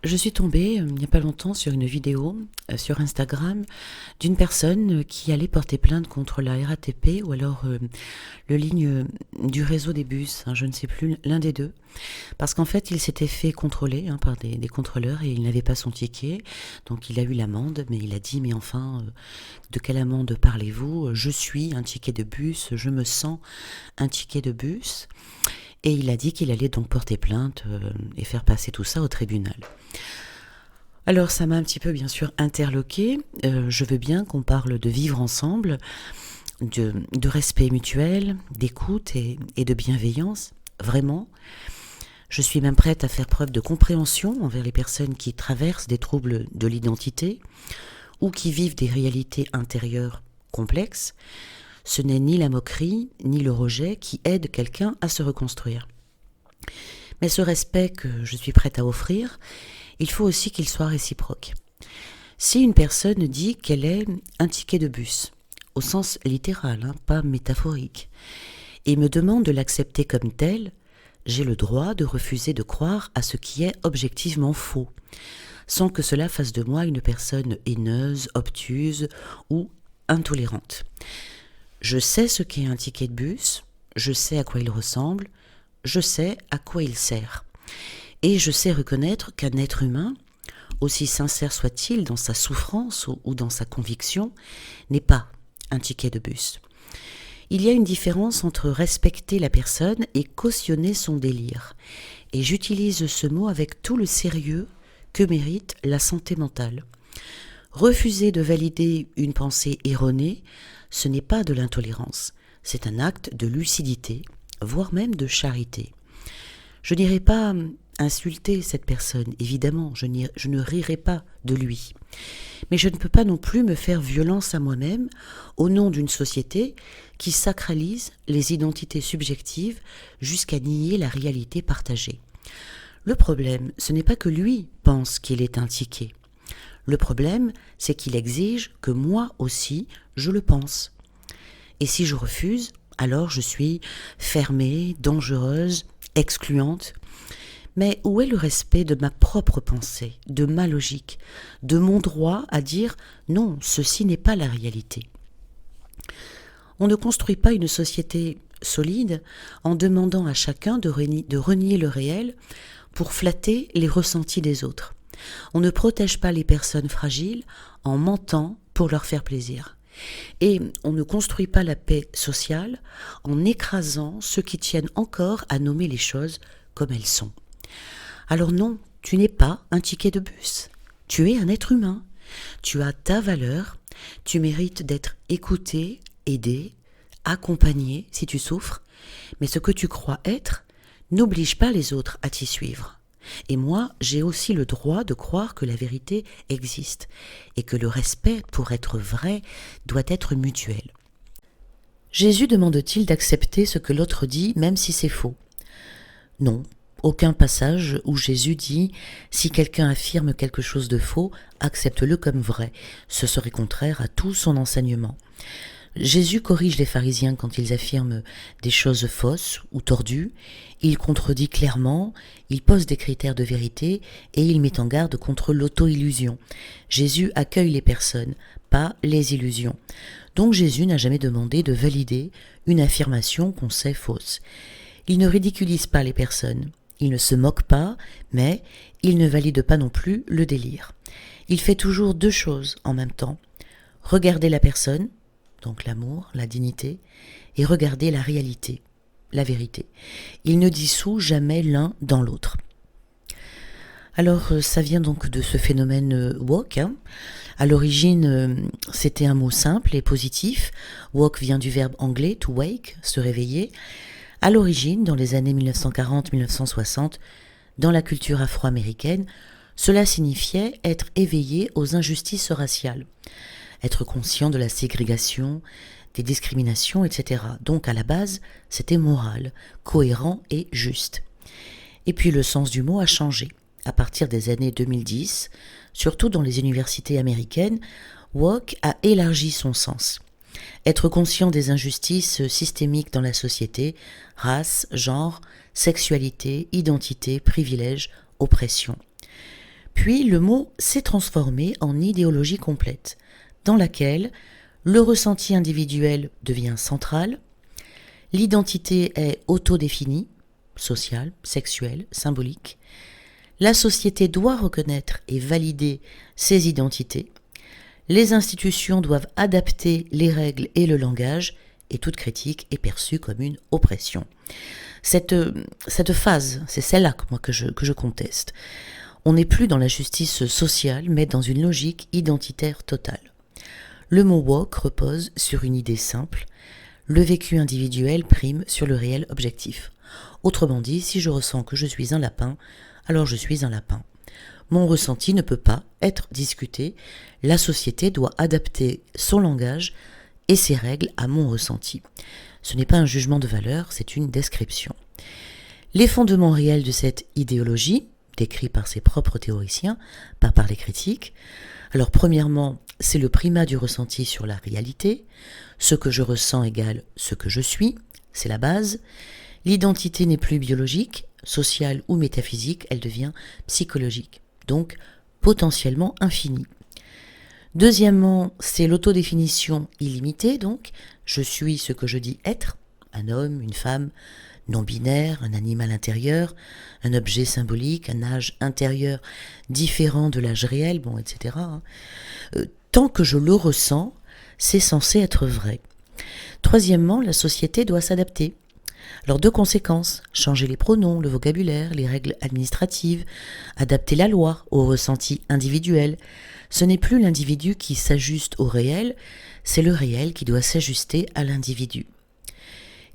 Je suis tombée, il n'y a pas longtemps, sur une vidéo sur Instagram d'une personne qui allait porter plainte contre la RATP ou alors le ligne du réseau des bus, je ne sais plus, l'un des deux. Parce qu'en fait, il s'était fait contrôler par des contrôleurs et il n'avait pas son ticket. Donc il a eu l'amende, mais il a dit, mais enfin, de quelle amende parlez-vous? Je suis un ticket de bus, je me sens un ticket de bus. Et il a dit qu'il allait donc porter plainte et faire passer tout ça au tribunal. Alors ça m'a un petit peu bien sûr interloquée. Je veux bien qu'on parle de vivre ensemble, de respect mutuel, d'écoute et de bienveillance, vraiment. Je suis même prête à faire preuve de compréhension envers les personnes qui traversent des troubles de l'identité ou qui vivent des réalités intérieures complexes. Ce n'est ni la moquerie, ni le rejet qui aide quelqu'un à se reconstruire. Mais ce respect que je suis prête à offrir, il faut aussi qu'il soit réciproque. Si une personne dit qu'elle est un ticket de bus, au sens littéral, pas métaphorique, et me demande de l'accepter comme tel, j'ai le droit de refuser de croire à ce qui est objectivement faux, sans que cela fasse de moi une personne haineuse, obtuse ou intolérante. Je sais ce qu'est un ticket de bus, je sais à quoi il ressemble, je sais à quoi il sert. Et je sais reconnaître qu'un être humain, aussi sincère soit-il dans sa souffrance ou dans sa conviction, n'est pas un ticket de bus. Il y a une différence entre respecter la personne et cautionner son délire. Et j'utilise ce mot avec tout le sérieux que mérite la santé mentale. Refuser de valider une pensée erronée, ce n'est pas de l'intolérance, c'est un acte de lucidité, voire même de charité. Je n'irai pas insulter cette personne, évidemment, je ne rirai pas de lui. Mais je ne peux pas non plus me faire violence à moi-même au nom d'une société qui sacralise les identités subjectives jusqu'à nier la réalité partagée. Le problème, ce n'est pas que lui pense qu'il est un ticket. Le problème, c'est qu'il exige que moi aussi, je le pense. Et si je refuse, alors je suis fermée, dangereuse, excluante. Mais où est le respect de ma propre pensée, de ma logique, de mon droit à dire non, ceci n'est pas la réalité? On ne construit pas une société solide en demandant à chacun de renier le réel pour flatter les ressentis des autres. On ne protège pas les personnes fragiles en mentant pour leur faire plaisir. Et on ne construit pas la paix sociale en écrasant ceux qui tiennent encore à nommer les choses comme elles sont. Alors non, tu n'es pas un ticket de bus. Tu es un être humain. Tu as ta valeur. Tu mérites d'être écouté, aidé, accompagné si tu souffres. Mais ce que tu crois être n'oblige pas les autres à t'y suivre. Et moi, j'ai aussi le droit de croire que la vérité existe et que le respect, pour être vrai, doit être mutuel. Jésus demande-t-il d'accepter ce que l'autre dit, même si c'est faux? Non, aucun passage où Jésus dit « Si quelqu'un affirme quelque chose de faux, accepte-le comme vrai ». Ce serait contraire à tout son enseignement. Jésus corrige les pharisiens quand ils affirment des choses fausses ou tordues, il contredit clairement, il pose des critères de vérité et il met en garde contre l'auto-illusion. Jésus accueille les personnes, pas les illusions. Donc Jésus n'a jamais demandé de valider une affirmation qu'on sait fausse. Il ne ridiculise pas les personnes, il ne se moque pas, mais il ne valide pas non plus le délire. Il fait toujours deux choses en même temps. Regarder la personne, donc l'amour, la dignité, et regarder la réalité, la vérité. Il ne dissout jamais l'un dans l'autre. Alors, ça vient donc de ce phénomène woke. À l'origine, c'était un mot simple et positif. Woke vient du verbe anglais to wake, se réveiller. À l'origine, dans les années 1940-1960, dans la culture afro-américaine, cela signifiait être éveillé aux injustices raciales. Être conscient de la ségrégation, des discriminations, etc. Donc à la base, c'était moral, cohérent et juste. Et puis le sens du mot a changé. À partir des années 2010, surtout dans les universités américaines, woke a élargi son sens. Être conscient des injustices systémiques dans la société, race, genre, sexualité, identité, privilège, oppression. Puis le mot s'est transformé en idéologie complète, dans laquelle le ressenti individuel devient central, l'identité est autodéfinie, sociale, sexuelle, symbolique, la société doit reconnaître et valider ces identités, les institutions doivent adapter les règles et le langage, et toute critique est perçue comme une oppression. Cette phase, c'est celle-là que je conteste. On n'est plus dans la justice sociale, mais dans une logique identitaire totale. Le mot woke repose sur une idée simple, le vécu individuel prime sur le réel objectif. Autrement dit, si je ressens que je suis un lapin, alors je suis un lapin. Mon ressenti ne peut pas être discuté, la société doit adapter son langage et ses règles à mon ressenti. Ce n'est pas un jugement de valeur, c'est une description. Les fondements réels de cette idéologie, décrits par ses propres théoriciens, pas par les critiques. Alors premièrement, c'est le primat du ressenti sur la réalité. Ce que je ressens égale ce que je suis, c'est la base. L'identité n'est plus biologique, sociale ou métaphysique, elle devient psychologique, donc potentiellement infinie. Deuxièmement, c'est l'autodéfinition illimitée, donc je suis ce que je dis être, un homme, une femme, non-binaire, un animal intérieur, un objet symbolique, un âge intérieur différent de l'âge réel, etc. Tant que je le ressens, c'est censé être vrai. Troisièmement, la société doit s'adapter. Alors deux conséquences, changer les pronoms, le vocabulaire, les règles administratives, adapter la loi au ressenti individuel. Ce n'est plus l'individu qui s'ajuste au réel, c'est le réel qui doit s'ajuster à l'individu.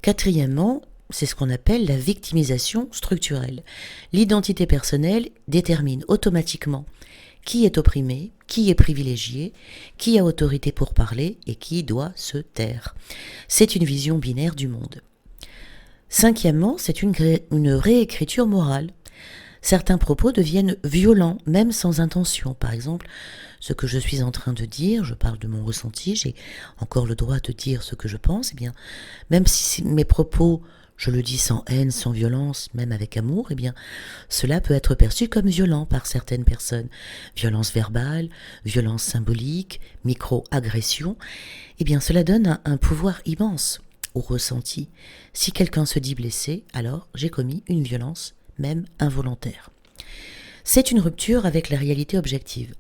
Quatrièmement, c'est ce qu'on appelle la victimisation structurelle. L'identité personnelle détermine automatiquement qui est opprimé, qui est privilégié, qui a autorité pour parler et qui doit se taire. C'est une vision binaire du monde. Cinquièmement, c'est une réécriture morale. Certains propos deviennent violents, même sans intention. Par exemple, ce que je suis en train de dire, je parle de mon ressenti, j'ai encore le droit de dire ce que je pense, eh bien, même si mes propos, je le dis sans haine, sans violence, même avec amour, eh bien, cela peut être perçu comme violent par certaines personnes. Violence verbale, violence symbolique, micro-agression, eh bien, cela donne un pouvoir immense au ressenti. Si quelqu'un se dit blessé, alors j'ai commis une violence, même involontaire. C'est une rupture avec la réalité objective.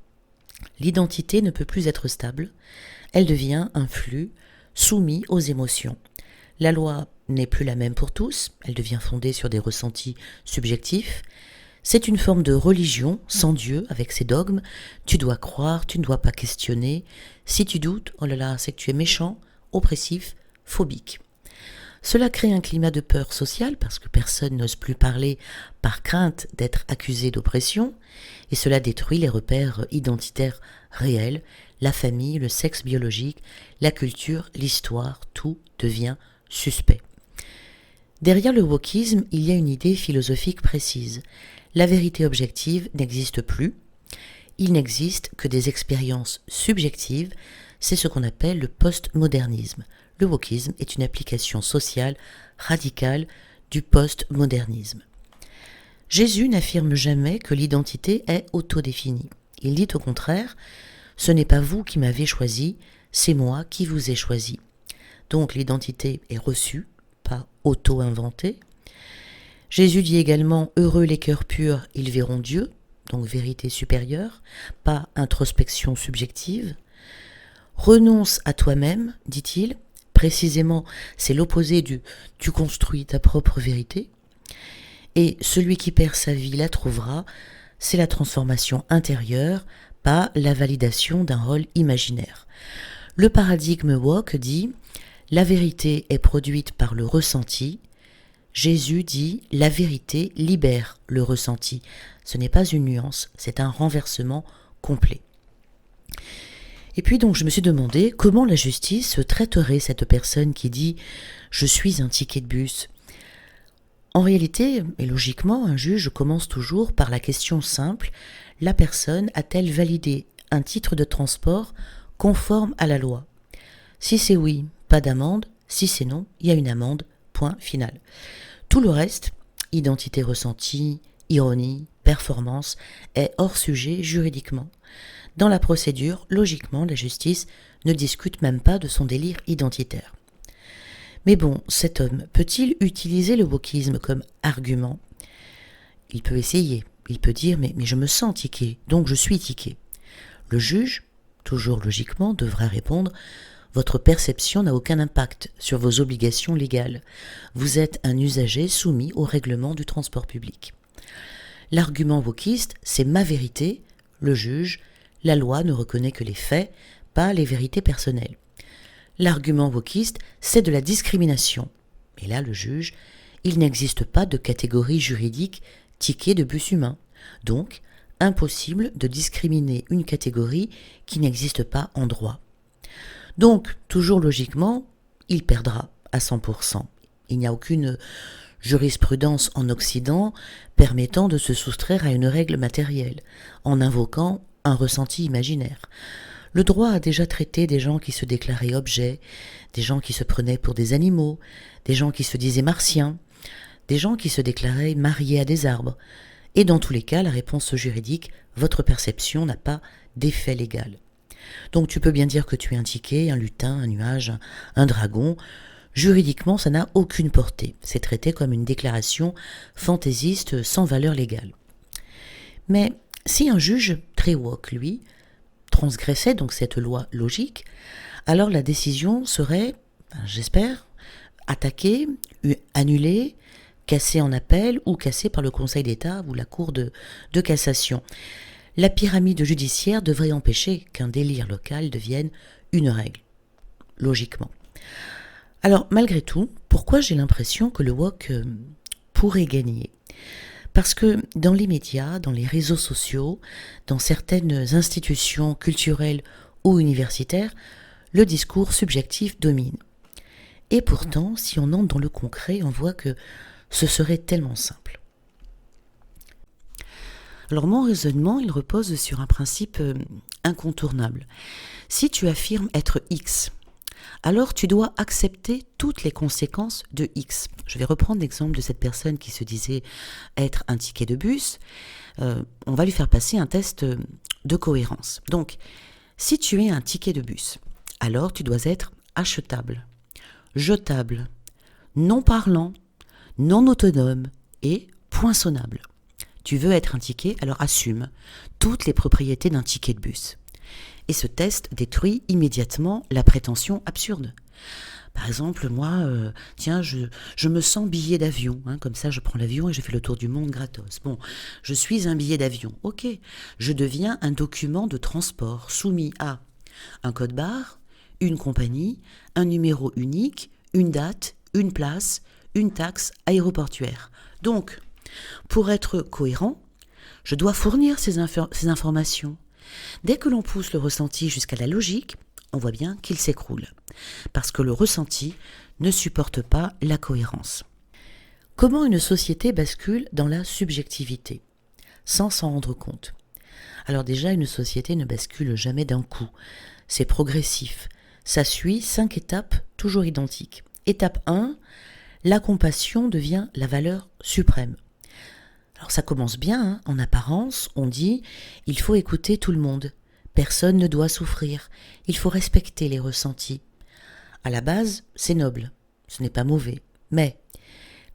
L'identité ne peut plus être stable, elle devient un flux soumis aux émotions. La loi n'est plus la même pour tous, elle devient fondée sur des ressentis subjectifs. C'est une forme de religion sans Dieu, avec ses dogmes. Tu dois croire, tu ne dois pas questionner. Si tu doutes, oh là là, c'est que tu es méchant, oppressif, phobique. Cela crée un climat de peur sociale parce que personne n'ose plus parler par crainte d'être accusé d'oppression et cela détruit les repères identitaires réels, la famille, le sexe biologique, la culture, l'histoire, tout devient suspect. Derrière le wokisme, il y a une idée philosophique précise. La vérité objective n'existe plus. Il n'existe que des expériences subjectives. C'est ce qu'on appelle le postmodernisme. Le wokisme est une application sociale radicale du postmodernisme. Jésus n'affirme jamais que l'identité est autodéfinie. Il dit au contraire, « Ce n'est pas vous qui m'avez choisi, c'est moi qui vous ai choisi ». Donc l'identité est reçue, pas auto-inventée. Jésus dit également « Heureux les cœurs purs, ils verront Dieu », donc vérité supérieure, pas introspection subjective. « Renonce à toi-même », dit-il. Précisément, c'est l'opposé du « tu construis ta propre vérité ». Et celui qui perd sa vie la trouvera, c'est la transformation intérieure, pas la validation d'un rôle imaginaire. Le paradigme woke dit « la vérité est produite par le ressenti ». Jésus dit « la vérité libère le ressenti ». Ce n'est pas une nuance, c'est un renversement complet. Et puis donc je me suis demandé comment la justice traiterait cette personne qui dit « je suis un ticket de bus ». En réalité, et logiquement, un juge commence toujours par la question simple « la personne a-t-elle validé un titre de transport conforme à la loi ?» Si c'est oui, pas d'amende, si c'est non, il y a une amende, point final. Tout le reste, identité ressentie, ironie, performance est hors sujet juridiquement. Dans la procédure, logiquement, la justice ne discute même pas de son délire identitaire. Mais bon, cet homme peut-il utiliser le wokisme comme argument ? Il peut essayer. Il peut dire mais je me sens tiqué, donc je suis tiqué. Le juge, toujours logiquement, devra répondre votre perception n'a aucun impact sur vos obligations légales. Vous êtes un usager soumis au règlement du transport public. L'argument wokiste, c'est ma vérité. Le juge, la loi ne reconnaît que les faits, pas les vérités personnelles. L'argument wokiste, c'est de la discrimination. Et là, le juge, il n'existe pas de catégorie juridique ticket de bus humain. Donc, impossible de discriminer une catégorie qui n'existe pas en droit. Donc, toujours logiquement, il perdra à 100%. Il n'y a aucune jurisprudence en Occident permettant de se soustraire à une règle matérielle, en invoquant un ressenti imaginaire. Le droit a déjà traité des gens qui se déclaraient objets, des gens qui se prenaient pour des animaux, des gens qui se disaient martiens, des gens qui se déclaraient mariés à des arbres. Et dans tous les cas, la réponse juridique, votre perception n'a pas d'effet légal. Donc tu peux bien dire que tu es un ticket, un lutin, un nuage, un dragon. Juridiquement, ça n'a aucune portée. C'est traité comme une déclaration fantaisiste sans valeur légale. Mais si un juge très woke, lui, transgressait donc cette loi logique, alors la décision serait, j'espère, attaquée, annulée, cassée en appel ou cassée par le Conseil d'État ou la Cour de cassation. La pyramide judiciaire devrait empêcher qu'un délire local devienne une règle, logiquement. Alors, malgré tout, pourquoi j'ai l'impression que le wok pourrait gagner ? Parce que dans les médias, dans les réseaux sociaux, dans certaines institutions culturelles ou universitaires, le discours subjectif domine. Et pourtant, si on entre dans le concret, on voit que ce serait tellement simple. Alors mon raisonnement, il repose sur un principe incontournable. Si tu affirmes être X, alors tu dois accepter toutes les conséquences de X. Je vais reprendre l'exemple de cette personne qui se disait être un ticket de bus. On va lui faire passer un test de cohérence. Donc, si tu es un ticket de bus, alors tu dois être achetable, jetable, non parlant, non autonome et poinçonnable. Tu veux être un ticket, alors assume toutes les propriétés d'un ticket de bus. Et ce test détruit immédiatement la prétention absurde. Par exemple, moi, je me sens billet d'avion. Comme ça, je prends l'avion et je fais le tour du monde gratos. Bon, je suis un billet d'avion. Ok, je deviens un document de transport soumis à un code barre, une compagnie, un numéro unique, une date, une place, une taxe aéroportuaire. Donc, pour être cohérent, je dois fournir ces informations. Dès que l'on pousse le ressenti jusqu'à la logique, on voit bien qu'il s'écroule, parce que le ressenti ne supporte pas la cohérence. Comment une société bascule dans la subjectivité, sans s'en rendre compte ? Alors déjà, une société ne bascule jamais d'un coup. C'est progressif. Ça suit 5 étapes toujours identiques. Étape 1, la compassion devient la valeur suprême. Alors ça commence bien, en apparence, on dit « il faut écouter tout le monde, personne ne doit souffrir, il faut respecter les ressentis ». À la base, c'est noble, ce n'est pas mauvais, mais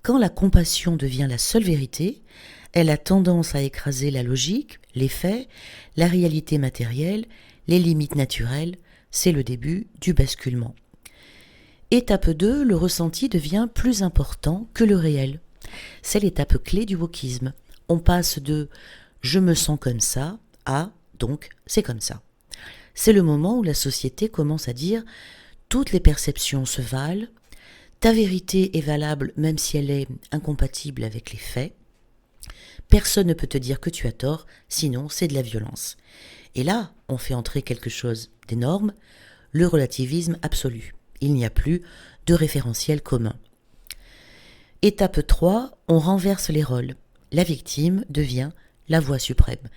quand la compassion devient la seule vérité, elle a tendance à écraser la logique, les faits, la réalité matérielle, les limites naturelles, c'est le début du basculement. Étape 2, le ressenti devient plus important que le réel. C'est l'étape clé du wokisme. On passe de « je me sens comme ça » à « donc c'est comme ça ». C'est le moment où la société commence à dire « toutes les perceptions se valent », ta vérité est valable même si elle est incompatible avec les faits, personne ne peut te dire que tu as tort, sinon c'est de la violence. Et là, on fait entrer quelque chose d'énorme, le relativisme absolu. Il n'y a plus de référentiel commun. Étape 3, on renverse les rôles. La victime devient la voix suprême.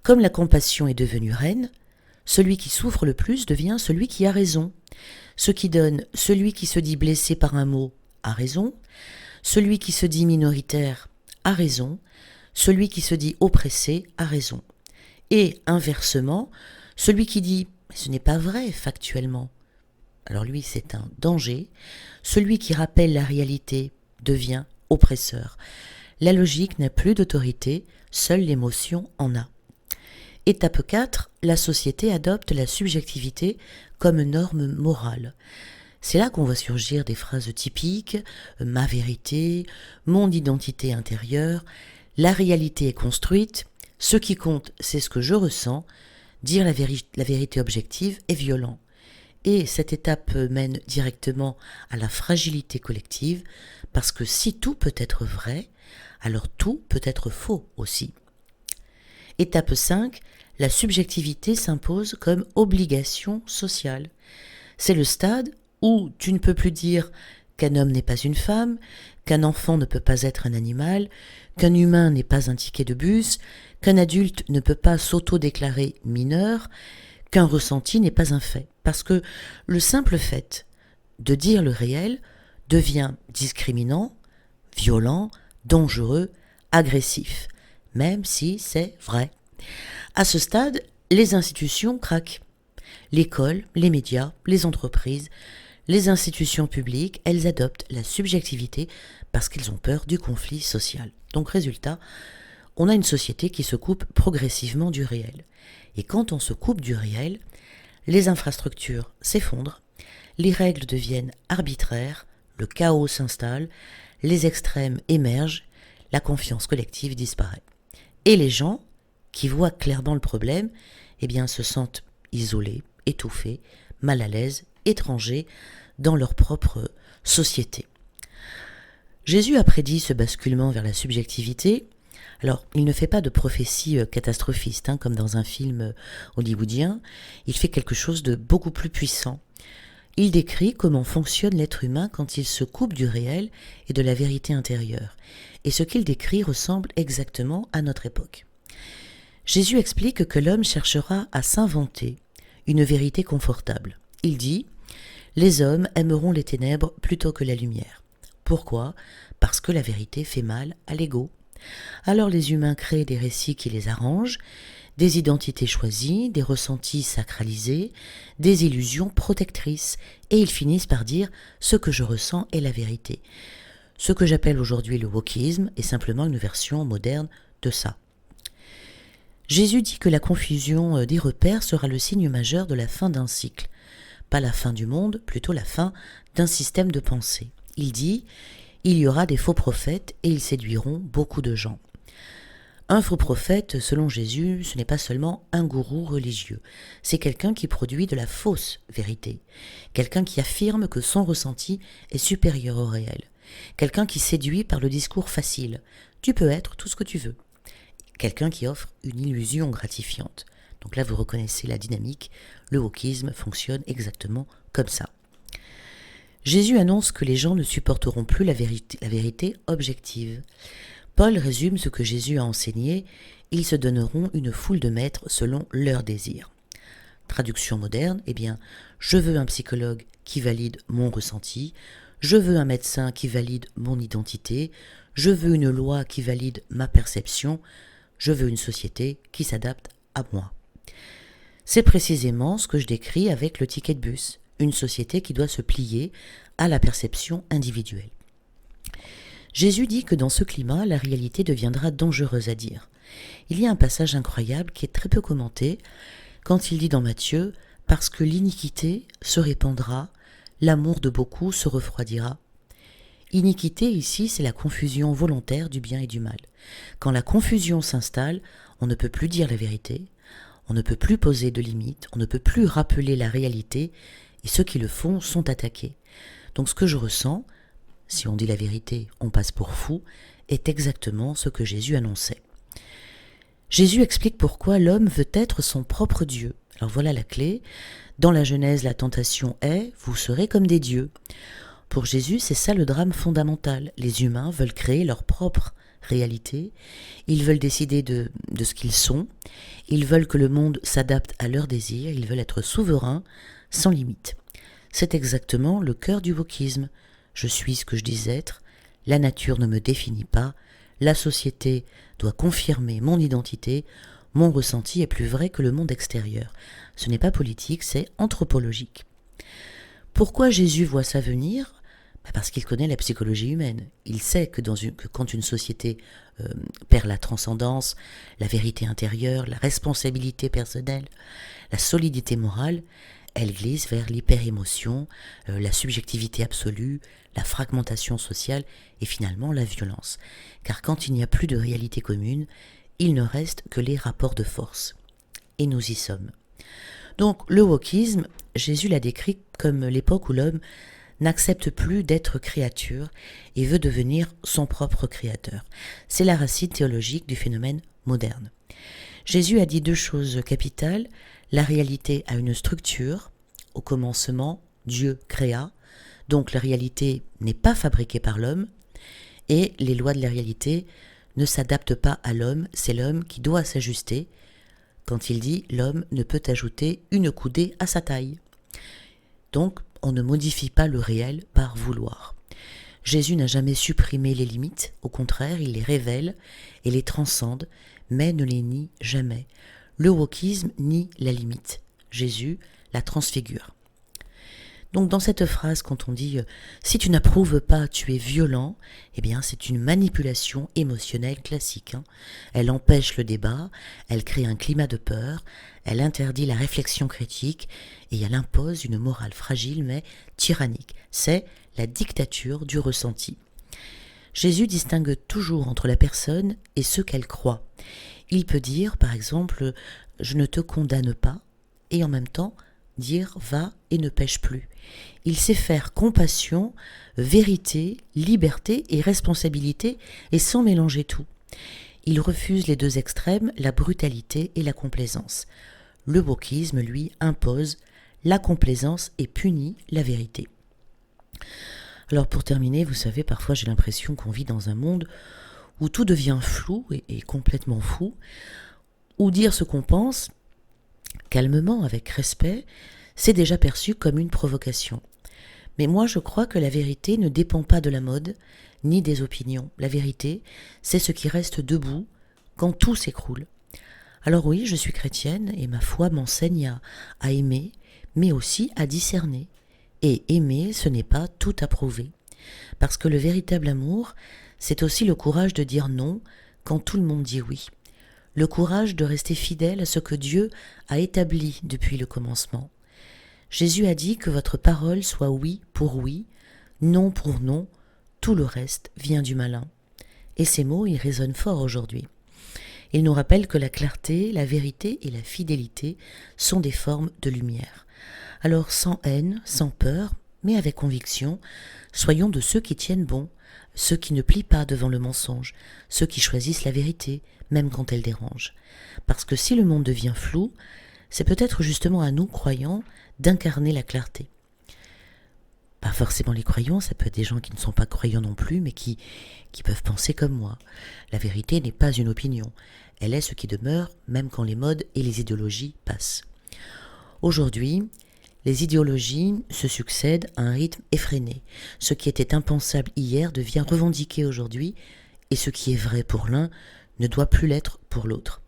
Comme la compassion est devenue reine, celui qui souffre le plus devient celui qui a raison. Ce qui donne celui qui se dit blessé par un mot a raison, celui qui se dit minoritaire a raison, Celui qui se dit oppressé a raison. Et inversement, celui qui dit « ce n'est pas vrai factuellement », alors lui c'est un danger. Celui qui rappelle la réalité devient oppresseur. La logique n'a plus d'autorité, seule l'émotion en a. Étape 4, la société adopte la subjectivité comme norme morale. C'est là qu'on voit surgir des phrases typiques, ma vérité, mon identité intérieure, la réalité est construite, ce qui compte c'est ce que je ressens, dire la vérité objective est violent. Et cette étape mène directement à la fragilité collective, parce que si tout peut être vrai, alors tout peut être faux aussi. Étape 5, la subjectivité s'impose comme obligation sociale. C'est le stade où tu ne peux plus dire qu'un homme n'est pas une femme, qu'un enfant ne peut pas être un animal, qu'un humain n'est pas un ticket de bus, qu'un adulte ne peut pas s'auto-déclarer mineur, qu'un ressenti n'est pas un fait. Parce que le simple fait de dire le réel devient discriminant, violent, dangereux, agressif, même si c'est vrai. À ce stade, les institutions craquent. L'école, les médias, les entreprises, les institutions publiques, elles adoptent la subjectivité parce qu'elles ont peur du conflit social. Donc résultat, on a une société qui se coupe progressivement du réel. Et quand on se coupe du réel, les infrastructures s'effondrent, les règles deviennent arbitraires, le chaos s'installe, les extrêmes émergent, la confiance collective disparaît. Et les gens qui voient clairement le problème, eh bien, se sentent isolés, étouffés, mal à l'aise, étrangers dans leur propre société. Jésus a prédit ce basculement vers la subjectivité. Alors, il ne fait pas de prophétie catastrophiste, comme dans un film hollywoodien. Il fait quelque chose de beaucoup plus puissant. Il décrit comment fonctionne l'être humain quand il se coupe du réel et de la vérité intérieure. Et ce qu'il décrit ressemble exactement à notre époque. Jésus explique que l'homme cherchera à s'inventer une vérité confortable. Il dit « Les hommes aimeront les ténèbres plutôt que la lumière ». Pourquoi ? Parce que la vérité fait mal à l'ego. Alors les humains créent des récits qui les arrangent, des identités choisies, des ressentis sacralisés, des illusions protectrices, et ils finissent par dire « ce que je ressens est la vérité ». Ce que j'appelle aujourd'hui le wokisme est simplement une version moderne de ça. Jésus dit que la confusion des repères sera le signe majeur de la fin d'un cycle. Pas la fin du monde, plutôt la fin d'un système de pensée. Il dit « il y aura des faux prophètes et ils séduiront beaucoup de gens ». Un faux prophète, selon Jésus, ce n'est pas seulement un gourou religieux, c'est quelqu'un qui produit de la fausse vérité, quelqu'un qui affirme que son ressenti est supérieur au réel, quelqu'un qui séduit par le discours facile « tu peux être tout ce que tu veux », quelqu'un qui offre une illusion gratifiante. Donc là, vous reconnaissez la dynamique, le wokisme fonctionne exactement comme ça. Jésus annonce que les gens ne supporteront plus la vérité objective. Paul résume ce que Jésus a enseigné, ils se donneront une foule de maîtres selon leurs désirs. Traduction moderne, eh bien, je veux un psychologue qui valide mon ressenti, je veux un médecin qui valide mon identité, je veux une loi qui valide ma perception, je veux une société qui s'adapte à moi. C'est précisément ce que je décris avec le ticket de bus, une société qui doit se plier à la perception individuelle. Jésus dit que dans ce climat, la réalité deviendra dangereuse à dire. Il y a un passage incroyable qui est très peu commenté, quand il dit dans Matthieu « Parce que l'iniquité se répandra, l'amour de beaucoup se refroidira ». Iniquité ici, c'est la confusion volontaire du bien et du mal. Quand la confusion s'installe, on ne peut plus dire la vérité, on ne peut plus poser de limites, on ne peut plus rappeler la réalité, et ceux qui le font sont attaqués. Donc ce que je ressens, si on dit la vérité, on passe pour fou, est exactement ce que Jésus annonçait. Jésus explique pourquoi l'homme veut être son propre Dieu. Alors voilà la clé. Dans la Genèse, la tentation est « vous serez comme des dieux ». Pour Jésus, c'est ça le drame fondamental. Les humains veulent créer leur propre réalité, ils veulent décider de ce qu'ils sont, ils veulent que le monde s'adapte à leurs désirs, ils veulent être souverains, sans limite. C'est exactement le cœur du wokisme. Je suis ce que je dis être, la nature ne me définit pas, La société doit confirmer mon identité. Mon ressenti est plus vrai que le monde extérieur. Ce n'est pas politique, c'est anthropologique. Pourquoi Jésus voit ça venir ? Parce qu'il connaît la psychologie humaine. Il sait que quand une société perd la transcendance, la vérité intérieure, la responsabilité personnelle, la solidité morale, elle glisse vers l'hyper-émotion, la subjectivité absolue, la fragmentation sociale et finalement la violence. Car quand il n'y a plus de réalité commune, il ne reste que les rapports de force. Et nous y sommes. Donc le wokisme, Jésus l'a décrit comme l'époque où l'homme n'accepte plus d'être créature et veut devenir son propre créateur. C'est la racine théologique du phénomène moderne. Jésus a dit deux choses capitales. La réalité a une structure. Au commencement, Dieu créa. Donc la réalité n'est pas fabriquée par l'homme. Et les lois de la réalité ne s'adaptent pas à l'homme. C'est l'homme qui doit s'ajuster. Quand il dit « l'homme ne peut ajouter une coudée à sa taille ». Donc, on ne modifie pas le réel par vouloir. Jésus n'a jamais supprimé les limites, au contraire, il les révèle et les transcende, mais ne les nie jamais. Le wokisme nie la limite. Jésus la transfigure. Donc dans cette phrase, quand on dit « si tu n'approuves pas, tu es violent », eh bien c'est une manipulation émotionnelle classique. Elle empêche le débat, elle crée un climat de peur, elle interdit la réflexion critique et elle impose une morale fragile mais tyrannique. C'est la dictature du ressenti. Jésus distingue toujours entre la personne et ce qu'elle croit. Il peut dire par exemple « je ne te condamne pas » et en même temps dire « va et ne pêche plus ». Il sait faire compassion, vérité, liberté et responsabilité et sans mélanger tout. Il refuse les deux extrêmes, la brutalité et la complaisance. Le wokisme, lui, impose la complaisance et punit la vérité. Alors pour terminer, vous savez, parfois j'ai l'impression qu'on vit dans un monde où tout devient flou et complètement fou, où dire ce qu'on pense, calmement, avec respect, c'est déjà perçu comme une provocation. Mais moi, je crois que la vérité ne dépend pas de la mode, ni des opinions. La vérité, c'est ce qui reste debout quand tout s'écroule. Alors oui, je suis chrétienne et ma foi m'enseigne à aimer, mais aussi à discerner. Et aimer, ce n'est pas tout approuver. Parce que le véritable amour, c'est aussi le courage de dire non quand tout le monde dit oui. Le courage de rester fidèle à ce que Dieu a établi depuis le commencement. Jésus a dit que votre parole soit oui pour oui, non pour non, tout le reste vient du malin. Et ces mots, ils résonnent fort aujourd'hui. Ils nous rappellent que la clarté, la vérité et la fidélité sont des formes de lumière. Alors sans haine, sans peur, mais avec conviction, soyons de ceux qui tiennent bon, ceux qui ne plient pas devant le mensonge, ceux qui choisissent la vérité, même quand elle dérange. Parce que si le monde devient flou, c'est peut-être justement à nous, croyants, d'incarner la clarté. Pas forcément les croyants, ça peut être des gens qui ne sont pas croyants non plus, mais qui peuvent penser comme moi. La vérité n'est pas une opinion, elle est ce qui demeure, même quand les modes et les idéologies passent. Aujourd'hui, les idéologies se succèdent à un rythme effréné. Ce qui était impensable hier devient revendiqué aujourd'hui, et ce qui est vrai pour l'un ne doit plus l'être pour l'autre.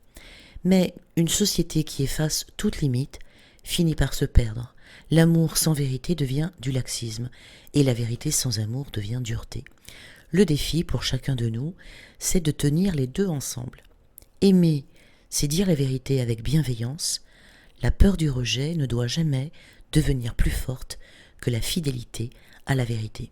Mais une société qui efface toute limite finit par se perdre. L'amour sans vérité devient du laxisme, et la vérité sans amour devient dureté. Le défi pour chacun de nous, c'est de tenir les deux ensemble. Aimer, c'est dire la vérité avec bienveillance. La peur du rejet ne doit jamais devenir plus forte que la fidélité à la vérité.